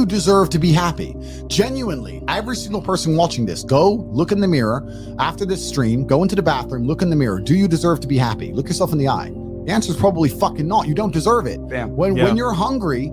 you deserve to be happy? Genuinely, every single person watching this, go look in the mirror after this stream, go into the bathroom, look in the mirror. Do you deserve to be happy? Look yourself in the eye. The answer is probably fucking not. You don't deserve it. When you're hungry,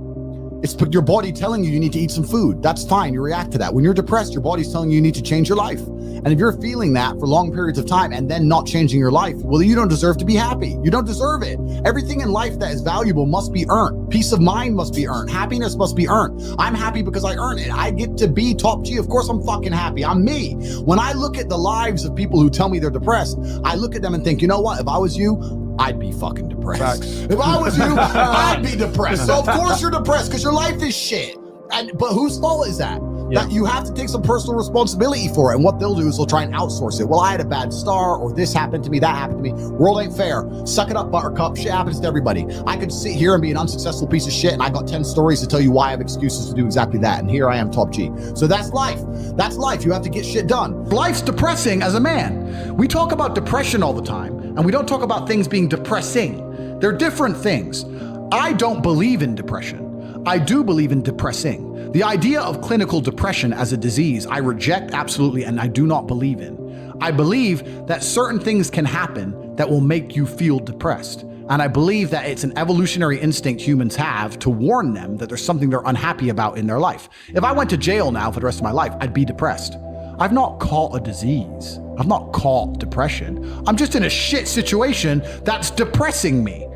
it's your body telling you need to eat some food. That's fine. You react to that. When you're depressed, your body's telling you need to change your life. And if you're feeling that for long periods of time and then not changing your life, well, you don't deserve to be happy. You don't deserve it. Everything in life that is valuable must be earned. Peace of mind must be earned. Happiness must be earned. I'm happy because I earn it. I get to be top G. Of course, I'm fucking happy. I'm me. When I look at the lives of people who tell me they're depressed, I look at them and think, you know what? If I was you, I'd be fucking depressed. Facts. If I was you, I'd be depressed. So of course you're depressed because your life is shit. But whose fault is that? That you have to take some personal responsibility for it. And what they'll do is they'll try and outsource it. Well, I had a bad start, or this happened to me, that happened to me. World ain't fair. Suck it up, buttercup. Shit happens to everybody. I could sit here and be an unsuccessful piece of shit, and I got 10 stories to tell you why I have excuses to do exactly that. And here I am, top G. So that's life. That's life. You have to get shit done. Life's depressing as a man. We talk about depression all the time, and we don't talk about things being depressing. They're different things. I don't believe in depression. I do believe in depressing. The idea of clinical depression as a disease, I reject absolutely, and I do not believe in. I believe that certain things can happen that will make you feel depressed. And I believe that it's an evolutionary instinct humans have to warn them that there's something they're unhappy about in their life. If I went to jail now for the rest of my life, I'd be depressed. I've not caught a disease. I've not caught depression. I'm just in a shit situation that's depressing me.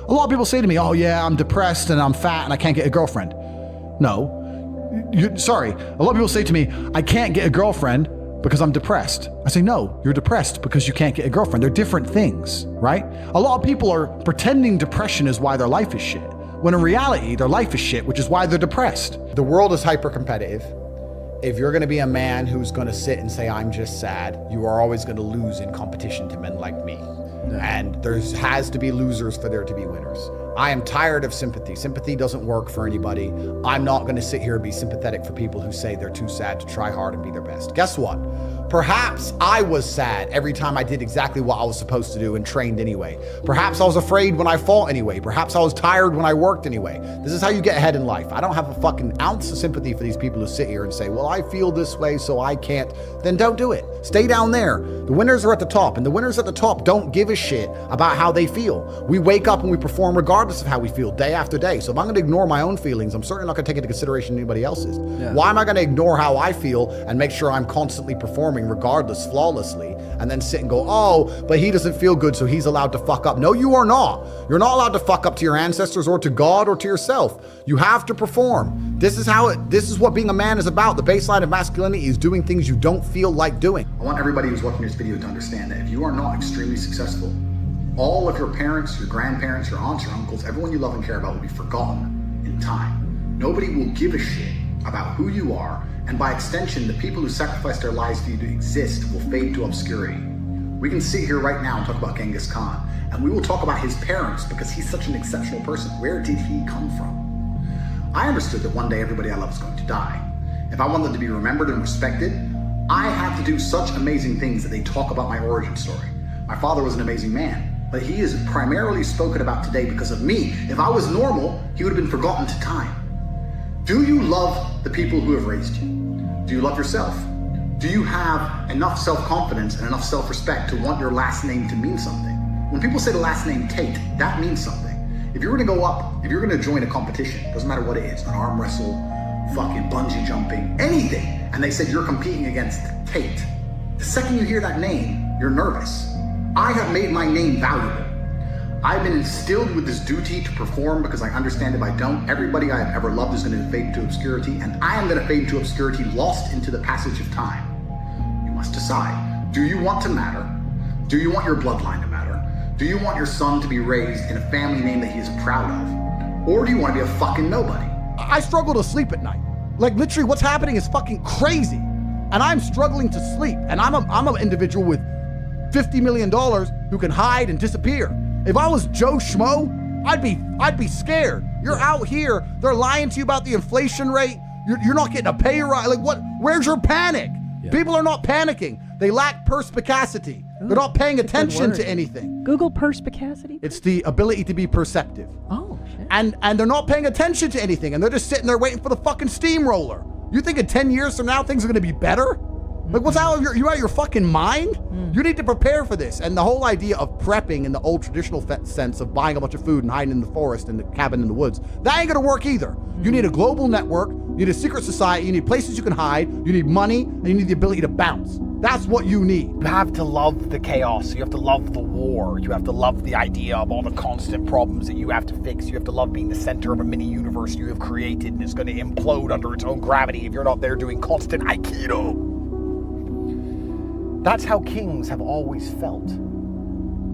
A lot of people say to me, oh yeah, I'm depressed and I'm fat and I can't get a girlfriend. No, sorry. A lot of people say to me, I can't get a girlfriend because I'm depressed. I say, no, you're depressed because you can't get a girlfriend. They're different things, right? A lot of people are pretending depression is why their life is shit, when in reality, their life is shit, which is why they're depressed. The world is hyper competitive. If you're gonna be a man who's gonna sit and say, I'm just sad, you are always gonna lose in competition to men like me. And there has to be losers for there to be winners. I am tired of sympathy. Sympathy doesn't work for anybody. I'm not going to sit here and be sympathetic for people who say they're too sad to try hard and be their best. Guess what? Perhaps I was sad every time I did exactly what I was supposed to do and trained anyway. Perhaps I was afraid when I fought anyway. Perhaps I was tired when I worked anyway. This is how you get ahead in life. I don't have a fucking ounce of sympathy for these people who sit here and say, well, I feel this way, so I can't. Then don't do it. Stay down there. The winners are at the top, and the winners at the top don't give a shit about how they feel. We wake up and we perform regardless of how we feel day after day. So if I'm going to ignore my own feelings, I'm certainly not going to take into consideration anybody else's. Why am I going to ignore how I feel and make sure I'm constantly performing regardless, flawlessly, and then sit and go, oh, but he doesn't feel good, so he's allowed to fuck up. No, you are not. You're not allowed to fuck up to your ancestors or to God or to yourself. You have to perform. This is what being a man is about. The baseline of masculinity is doing things you don't feel like doing. I want everybody who's watching this video to understand that if you are not extremely successful, all of your parents, your grandparents, your aunts, your uncles, everyone you love and care about will be forgotten in time. Nobody will give a shit about who you are, and by extension, the people who sacrificed their lives for you to exist will fade to obscurity. We can sit here right now and talk about Genghis Khan, and we will talk about his parents because he's such an exceptional person. Where did he come from? I understood that one day everybody I love is going to die. If I wanted to be remembered and respected, I had to do such amazing things that they talk about my origin story. My father was an amazing man, but he is primarily spoken about today because of me. If I was normal, he would have been forgotten to time. Do you love the people who have raised you? Do you love yourself? Do you have enough self-confidence and enough self-respect to want your last name to mean something? When people say the last name Tate, that means something. If you're gonna go up, if you're gonna join a competition, doesn't matter what it is, an arm wrestle, fucking bungee jumping, anything, and they said you're competing against Tate, the second you hear that name, you're nervous. I have made my name valuable. I've been instilled with this duty to perform because I understand if I don't, everybody I have ever loved is going to fade into obscurity, and I am going to fade into obscurity, lost into the passage of time. You must decide. Do you want to matter? Do you want your bloodline to matter? Do you want your son to be raised in a family name that he is proud of? Or do you want to be a fucking nobody? I struggle to sleep at night. Like literally what's happening is fucking crazy. And I'm struggling to sleep. And I'm an individual with $50 million who can hide and disappear. If I was Joe Schmo, I'd be scared. You're out here, they're lying to you about the inflation rate. You're not getting a pay rise. Like what? Where's your panic? Yeah. People are not panicking. They lack perspicacity. Ooh, they're not paying attention to anything. Google perspicacity. It's the ability to be perceptive. Oh. and they're not paying attention to anything, and they're just sitting there waiting for the fucking steamroller. You think in 10 years from now things are gonna be better? Like, what's out of you out of your fucking mind? You need to prepare for this. And the whole idea of prepping in the old traditional sense of buying a bunch of food and hiding in the forest and the cabin in the woods, that ain't gonna work either. You need a global network, you need a secret society, you need places you can hide, you need money, and you need the ability to bounce. That's what you need. You have to love the chaos. You have to love the war. You have to love the idea of all the constant problems that you have to fix. You have to love being the center of a mini universe you have created and it's going to implode under its own gravity if you're not there doing constant Aikido. That's how kings have always felt.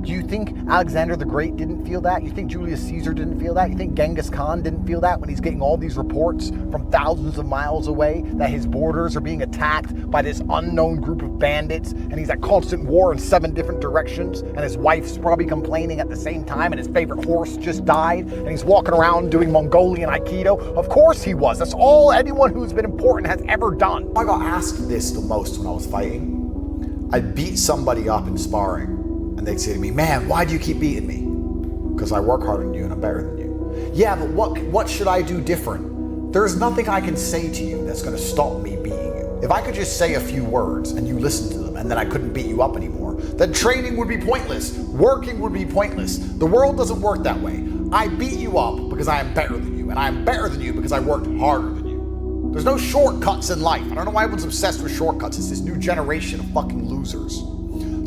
Do you think Alexander the Great didn't feel that? You think Julius Caesar didn't feel that? You think Genghis Khan didn't feel that when he's getting all these reports from thousands of miles away that his borders are being attacked by this unknown group of bandits and he's at constant war in 7 different directions and his wife's probably complaining at the same time and his favorite horse just died and he's walking around doing Mongolian Aikido? Of course he was. That's all anyone who's been important has ever done. I got asked this the most when I was fighting. I'd beat somebody up in sparring and they'd say to me, man, why do you keep beating me? Because I work harder than you and I'm better than you. Yeah, but what should I do different? There's nothing I can say to you that's gonna stop me beating you. If I could just say a few words and you listen to them and then I couldn't beat you up anymore, then training would be pointless, working would be pointless. The world doesn't work that way. I beat you up because I am better than you and I am better than you because I worked harder than you. There's no shortcuts in life. I don't know why everyone's obsessed with shortcuts. It's this new generation of fucking losers.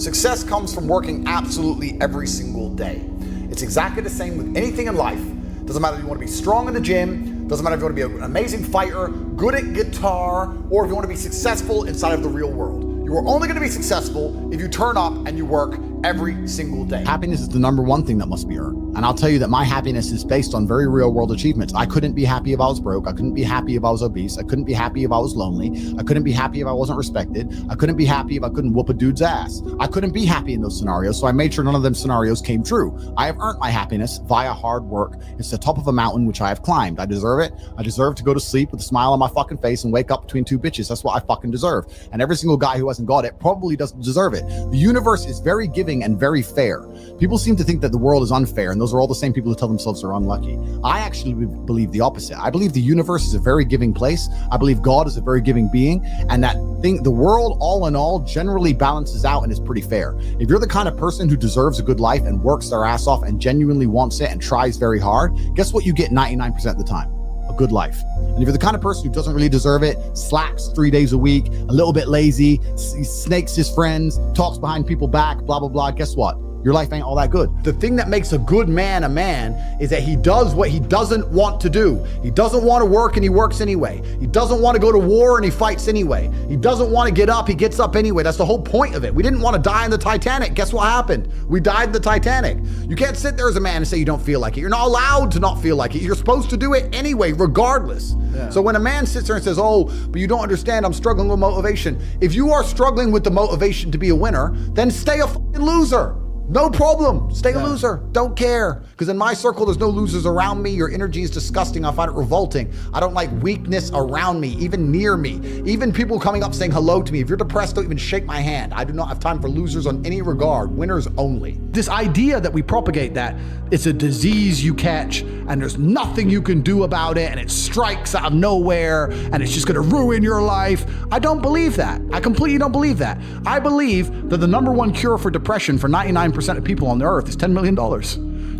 Success comes from working absolutely every single day. It's exactly the same with anything in life. Doesn't matter if you want to be strong in the gym, doesn't matter if you want to be an amazing fighter, good at guitar, or if you want to be successful inside of the real world. You are only going to be successful if you turn up and you work every single day. Happiness is the #1 thing that must be earned. And I'll tell you that my happiness is based on very real world achievements. I couldn't be happy if I was broke. I couldn't be happy if I was obese. I couldn't be happy if I was lonely. I couldn't be happy if I wasn't respected. I couldn't be happy if I couldn't whoop a dude's ass. I couldn't be happy in those scenarios, so I made sure none of them scenarios came true. I have earned my happiness via hard work. It's the top of a mountain which I have climbed. I deserve it. I deserve to go to sleep with a smile on my fucking face and wake up between 2 bitches. That's what I fucking deserve. And every single guy who hasn't got it probably doesn't deserve it. The universe is very giving and very fair. People seem to think that the world is unfair, and those are all the same people who tell themselves they're unlucky. I actually believe the opposite. I believe the universe is a very giving place. I believe God is a very giving being, and that thing, the world all in all generally balances out and is pretty fair. If you're the kind of person who deserves a good life and works their ass off and genuinely wants it and tries very hard, guess what you get 99% of the time? A good life. And if you're the kind of person who doesn't really deserve it, slacks 3 days a week, a little bit lazy, snakes his friends, talks behind people's back, blah, blah, blah, guess what? Your life ain't all that good. The thing that makes a good man a man is that he does what he doesn't want to do. He doesn't want to work and he works anyway. He doesn't want to go to war and he fights anyway. He doesn't want to get up, he gets up anyway. That's the whole point of it. We didn't want to die in the Titanic. Guess what happened? We died in the Titanic. You can't sit there as a man and say you don't feel like it. You're not allowed to not feel like it. You're supposed to do it anyway, regardless. Yeah. So when a man sits there and says, oh, but you don't understand, I'm struggling with motivation. If you are struggling with the motivation to be a winner, then stay a fucking loser. No problem. Stay a loser. Don't care. Because in my circle, there's no losers around me. Your energy is disgusting. I find it revolting. I don't like weakness around me, even near me. Even people coming up saying hello to me. If you're depressed, don't even shake my hand. I do not have time for losers on any regard. Winners only. This idea that we propagate that it's a disease you catch and there's nothing you can do about it and it strikes out of nowhere and it's just going to ruin your life. I don't believe that. I completely don't believe that. I believe that the #1 cure for depression for 99% of people on the earth is $10 million.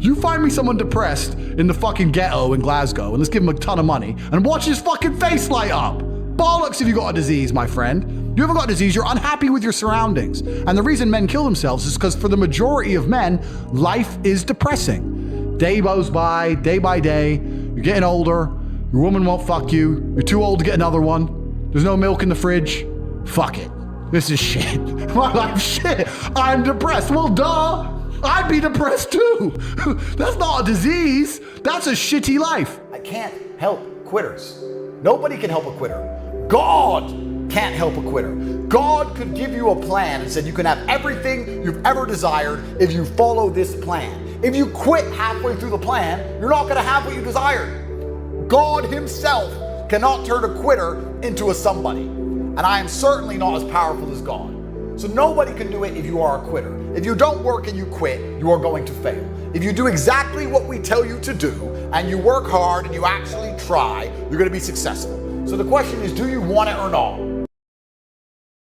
You find me someone depressed in the fucking ghetto in Glasgow and let's give him a ton of money and watch his fucking face light up. Bollocks if you got a disease, my friend. You haven't got a disease, you're unhappy with your surroundings. And the reason men kill themselves is because for the majority of men, life is depressing. Day goes by day, you're getting older, your woman won't fuck you, you're too old to get another one, there's no milk in the fridge, fuck it. This is shit. My life's shit. I'm depressed. Well, duh. I'd be depressed too. That's not a disease. That's a shitty life. I can't help quitters. Nobody can help a quitter. God can't help a quitter. God could give you a plan and said you can have everything you've ever desired if you follow this plan. If you quit halfway through the plan, you're not going to have what you desired. God himself cannot turn a quitter into a somebody. And I am certainly not as powerful as God. So nobody can do it if you are a quitter. If you don't work and you quit, you are going to fail. If you do exactly what we tell you to do, and you work hard and you actually try, you're going to be successful. So the question is, do you want it or not?